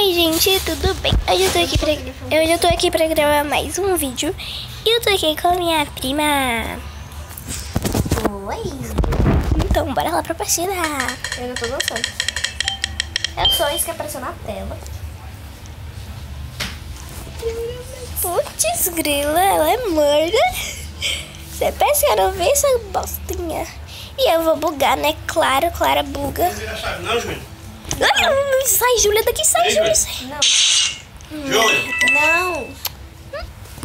Oi gente, tudo bem? Hoje eu tô aqui pra gravar mais um vídeo. E eu tô aqui com a minha prima. Oi. Então, bora lá pra partida. Eu ainda tô dançando. É só isso que apareceu na tela. Putz, grila, ela é morda. Você pensa que eu não vi essa bostinha? E eu vou bugar, né? Claro, Clara buga. Não, Júlia. Sai, Júlia, daqui, sai, Júlia. Não. Júlia. Não.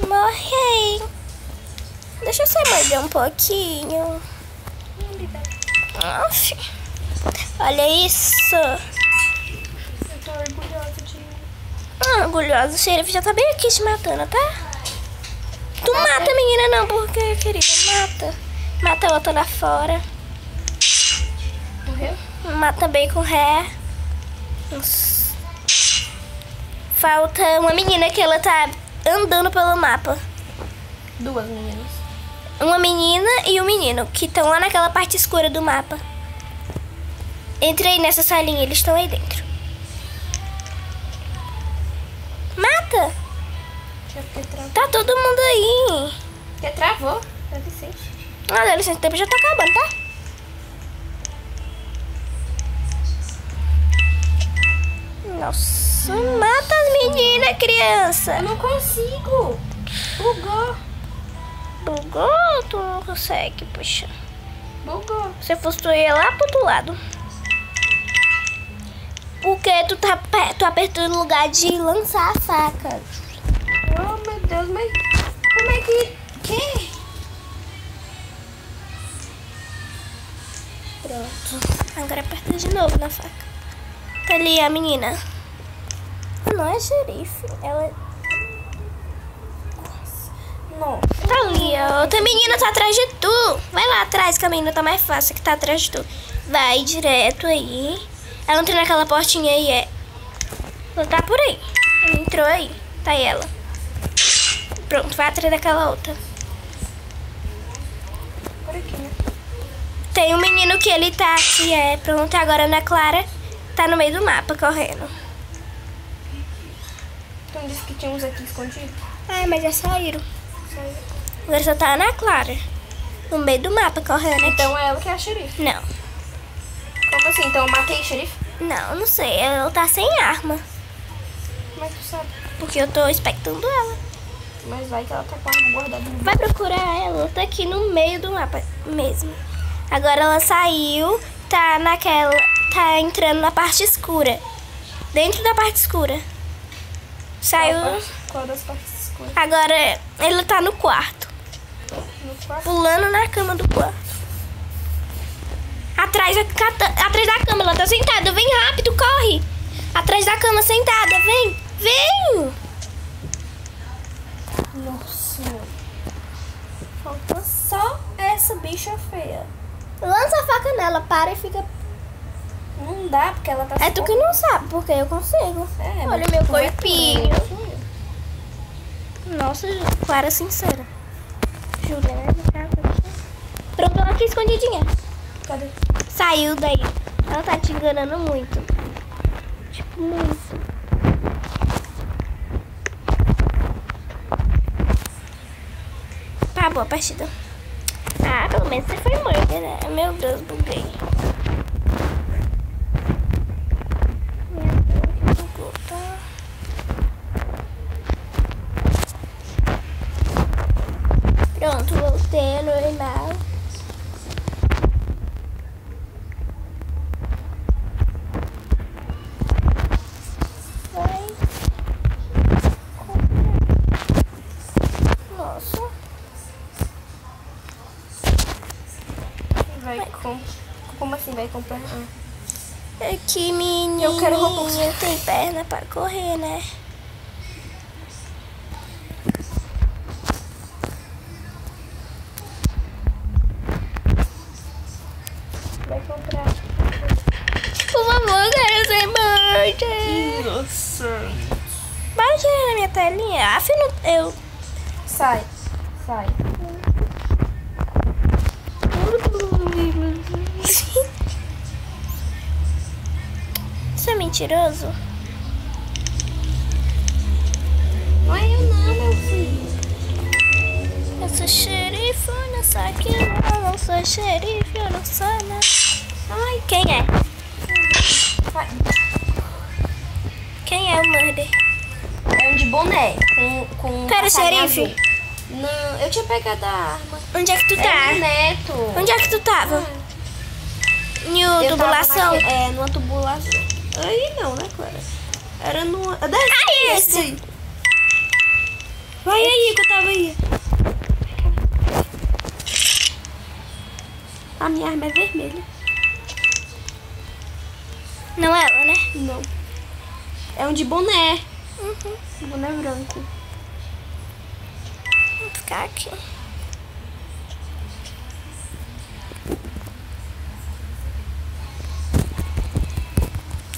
Morrei. Deixa eu só morder um pouquinho. Aff. Olha isso. Eu tô orgulhosa de mim. Orgulhosa, o xerife já tá bem aqui te matando, tá? Tu mata a menina não, porque, querida, mata. Mata a outra lá fora. Morreu? Mata bem com ré. Falta uma menina que ela tá andando pelo mapa. Duas meninas. Uma menina e um menino que estão lá naquela parte escura do mapa. Entra aí nessa salinha, eles estão aí dentro. Mata! Tá todo mundo aí. Porque travou. Deve ser. Ah, dá licença, o tempo já tá acabando, tá? Nossa, mata as meninas, criança. Eu não consigo. Bugou. Bugou? Tu não consegue, puxa. Bugou. Se fosse tu ia lá pro outro lado. Porque tu apertou no lugar de lançar a faca. Oh, meu Deus, mas como é que... Pronto. Agora aperta de novo na faca. Tá ali a menina. Não é xerife. Ela... Não. Tá ali, a outra menina tá atrás de tu. Vai lá atrás, que a menina tá mais fácil, que tá atrás de tu. Vai direto aí. Ela entrou naquela portinha aí, Ela tá por aí. Entrou aí. Tá aí ela. Pronto, vai atrás daquela outra. Por aqui, né? Tem um menino que ele tá aqui, pronto. Agora a Ana Clara tá no meio do mapa, correndo. Tu não disse que tinha uns aqui escondidos? Ai, mas já saíram. Saiu. Agora só tá a Ana Clara. No meio do mapa, correndo. Então é ela que é a xerife. Não. Como assim? Então eu matei o xerife? Não, não sei. Ela tá sem arma. Como é que tu sabe? Porque eu tô expectando ela. Mas vai que ela tá com a arma guardada no Vai procurar ela. Ela tá aqui no meio do mapa mesmo. Agora ela saiu. Tá naquela... Tá entrando na parte escura. Dentro da parte escura. Saiu... Qual das partes escuras? Agora ela tá no quarto. No quarto? Pulando na cama do quarto. Atrás da cama, ela tá sentada. Vem rápido, corre. Atrás da cama, sentada. Vem, vem. Nossa. Falta só essa bicha feia. Lança a faca nela, para e fica... Não dá, porque ela tá... É tu que não sabe, porque eu consigo. É, Olha mas meu não é corpinho. tu, né? Nossa, Clara sincera. Juliana, pronto, ela aqui escondidinha. Cadê? Saiu daí. Ela tá te enganando muito. Tipo, muito. Tá boa a partida. Ah, pelo menos você foi morta, né? Meu Deus, buguei. Meu Deus, bugou, tá? Pronto, voltei ao normal. Vai. Nossa. Vai com... Como assim vai comprar? Aqui, menina. Eu quero roupa. Tem perna pra correr, né? Vai comprar. Por favor, quero ser morta. Nossa. Vai tirar na minha telinha. Afinal, eu... Sai. Sai. Você é mentiroso? Não é eu não, meu filho. Eu sou xerife, eu não sou aquilo. Eu não sou xerife, eu não sou nada. Ai, quem é? Vai. Quem é o murder? É um de boné. Com Tu era passarinho xerife? azul. Não, eu tinha pegado a arma. Onde é que tu É tá? o Neto. Onde é que tu tava? Em Eu tubulação? tava numa tubulação. Aí não, né, Clara? Era numa... Ah, esse! Vai aí que eu tava aí. A minha arma é vermelha. Não é ela, né? Não. É um de boné. Boné branco. Vou ficar aqui.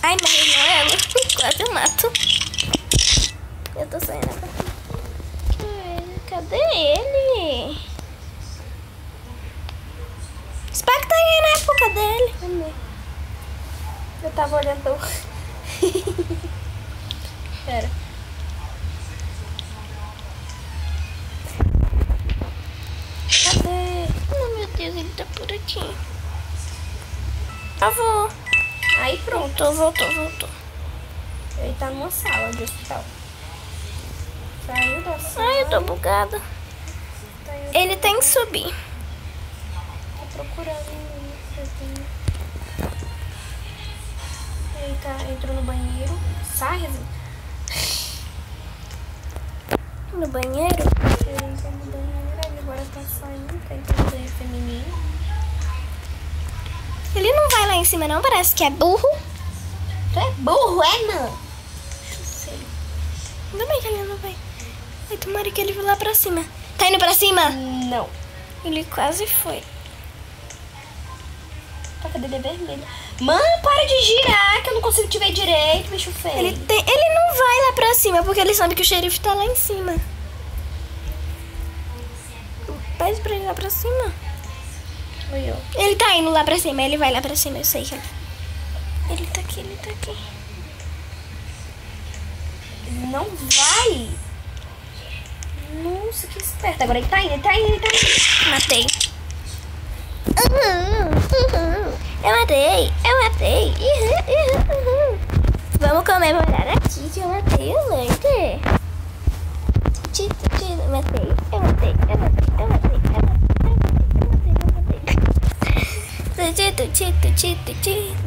Ai, mas não é ela. Quase eu mato. Eu tô saindo agora. Cadê ele? Espero que tá aí na época dele. Eu tava olhando. Pera. Cadê? Oh, meu Deus, ele tá por aqui. Travou. Aí pronto. Voltou. Ele tá numa sala de hospital. Saiu da sala. Ai, eu tô bugada. Ele tem que subir. Tô procurando. Ele tá, entrou no banheiro. Sai, Rezinha. No banheiro? Ele entrou no banheiro. Ele agora tá saindo. Tá entrando no banheiro feminino. Ele não vai lá em cima, não? Parece que é burro. Tu é burro, é não? Ainda bem que ele não vai. Ai, tomara que ele vá lá pra cima. Tá indo pra cima? Não. Ele quase foi. Toca dele é vermelho. Mano, para de girar, que eu não consigo te ver direito, bicho feio. Ele não vai lá pra cima, porque ele sabe que o xerife tá lá em cima. Pede pra ele ir lá pra cima. Oi, ó. Ele tá indo lá pra cima, ele vai lá pra cima, eu sei que ele... Ele tá aqui. Não vai. Nossa, que esperto. Agora ele tá indo. Matei. Eu matei. Vamos comemorar aqui que eu matei o Lander. Eu matei.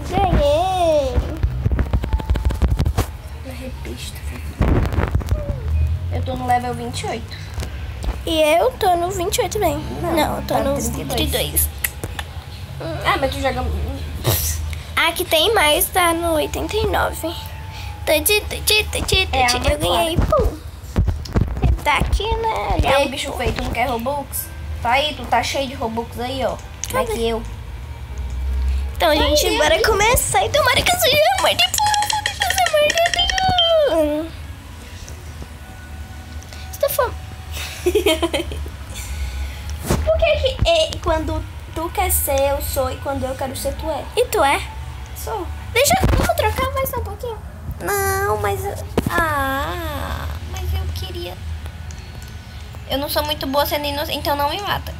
Ganhei. Na repista. Eu tô no level 28. E eu tô no 28 bem. Não, eu tô tá no 32. 32. Ah, mas tu joga... A que tem mais tá no 89. Eu ganhei. Pum. Você tá aqui, né? E aí, bicho feio, tu não quer Robux? Tá aí, tu tá cheio de Robux aí, ó. Como é que eu? Então, gente, bora começar. E tomara que seja amor de Deus. Estou fome. Por que quando tu quer ser, eu sou, e quando eu quero ser, tu é? E tu é? Sou. Vamos trocar mais um pouquinho? Não, mas... mas eu queria... Eu não sou muito boa sendo inocente, então não me mata.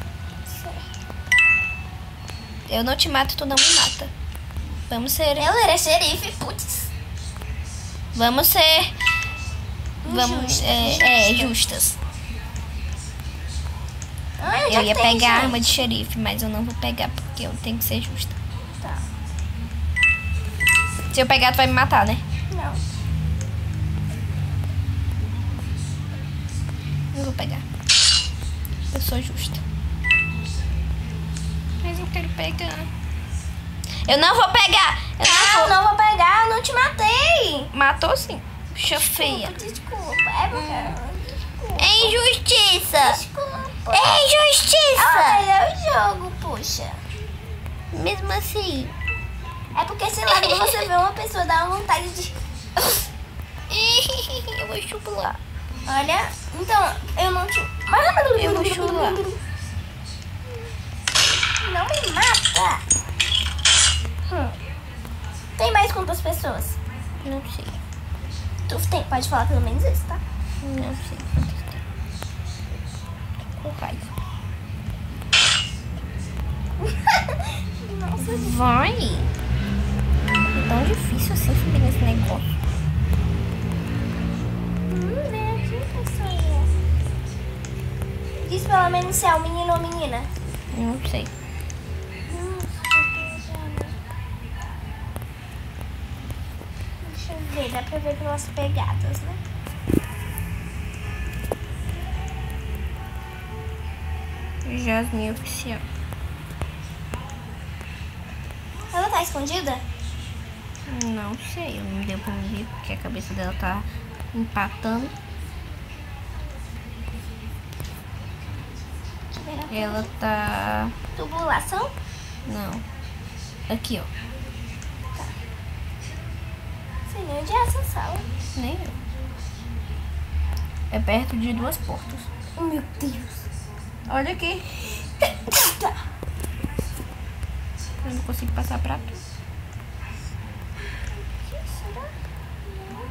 Eu não te mato, tu não me mata. Vamos ser... Eu era xerife, putz. Vamos ser... Vamos... justas. Eu ia pegar a arma de xerife, mas eu não vou pegar porque eu tenho que ser justa. Tá. Se eu pegar, tu vai me matar, né? Não. Eu vou pegar. Eu sou justa. Mas eu quero pegar. Eu não vou pegar! Não vou pegar, eu não te matei. Matou sim. Bicha feia. Desculpa, é porque... É injustiça! Desculpa. É injustiça! Mas é o jogo, puxa. Mesmo assim. É porque, sei lá, quando você vê uma pessoa, dá uma vontade de... Eu vou chupular. Olha, então, eu não te... Eu vou chupular. Não me mata. Tem mais quantas pessoas? Não sei. Tu tem, pode falar pelo menos isso, tá? Não sei. Com raiva. Nossa, Vai! É tão difícil assim subir nesse negócio. vem aqui, pessoal. Diz pelo menos se é um menino ou menina. Não sei. Deixa eu ver, dá pra ver pelas pegadas, né? Jasmine oficial. Ela tá escondida? Não sei, não deu pra ver porque a cabeça dela tá empatando. Ela tá... Tubulação? Não. Aqui, ó. Sei nem onde é essa sala. Nem eu. É perto de duas portas. Oh, meu Deus. Olha aqui. Eu não consigo passar pra tu.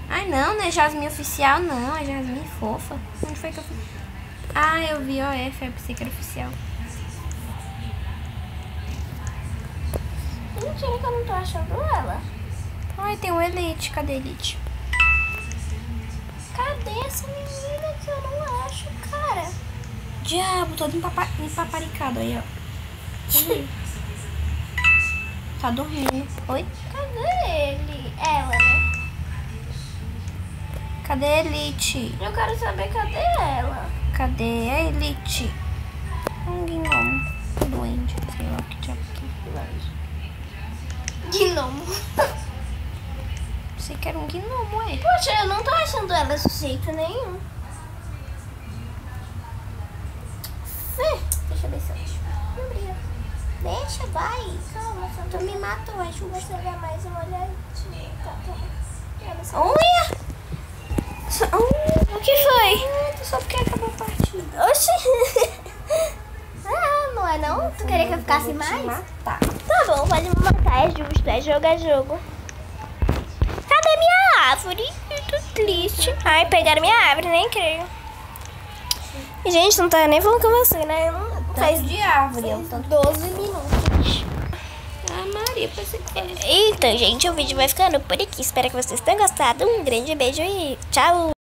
Ai, não é Jasmine oficial, não. É Jasmine fofa. Onde foi que eu fui? Ah, eu vi OF, eu pensei que era oficial. Mentira que eu não tô achando ela. Ai, tem um Elite. Cadê Elite? Cadê essa menina que eu não acho, cara? Diabo, todo empaparicado aí, ó. Tá dormindo. Oi? Cadê ele? Ela, né? Cadê a Elite? Eu quero saber cadê ela. Cadê a Elite? Um gnomo. Doente, sei lá o que diabo que é. Gnomo. Pensei que era um gnomo, é. Poxa, eu não tô achando ela de jeito nenhum. Deixa eu ver se eu acho. Obrigada. Deixa, vai. Calma, só tu me matou. Acho que você dá mais uma olhadinha. Tá. Olha! O que foi? Só porque acabou a partida. Oxi. Ah, não é não? Tu queria que eu ficasse mais? Matar. Tá bom, pode me matar. É justo, é jogo, é jogo. Cadê minha árvore? Eu tô triste. Ai, pegaram minha árvore, nem creio. E, gente, não tá nem falando com você, né? Faz de árvore, eu tanto. 12 minutos. Ah, Maria, pensei que fosse. Então, gente, o vídeo vai ficando por aqui. Espero que vocês tenham gostado. Um grande beijo e tchau!